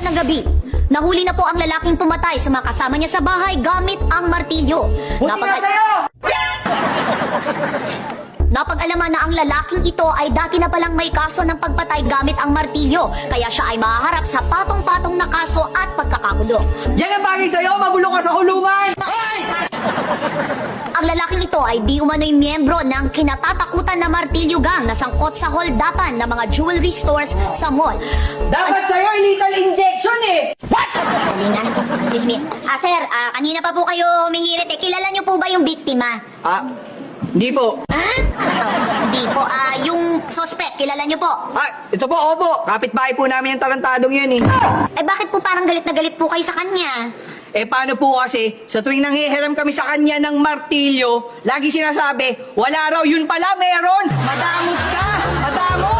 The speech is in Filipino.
ng gabi, nahuli na po ang lalaking pumatay sa mga kasama niya sa bahay gamit ang martilyo. Napag-alaman na ang lalaking ito ay dati na palang may kaso ng pagpatay gamit ang martilyo, kaya siya ay mahaharap sa patong-patong na kaso at pagkakakulong. Yan ang bagay sa'yo, mabulong ka sa kulungan! Ang lalaking ito ay di umano'y miyembro ng kinatatakutan na martilyo gang na sangkot sa holdapan ng mga jewelry stores sa mall. Dapat sa'yo, lethal injection eh! Halina, excuse me. Sir, kanina pa po kayo humihirit eh. Kilala niyo po ba yung biktima? Hindi po. Hindi po. Yung suspect, kilala niyo po? Ito po, opo. Kapitbahay po namin yung tarantadong yan eh. Bakit po parang galit na galit po kayo sa kanya? Paano po kasi, sa tuwing nanghihiram kami sa kanya ng martilyo, lagi sinasabi, wala raw, yun pala, meron! Madamot ka! Madamo!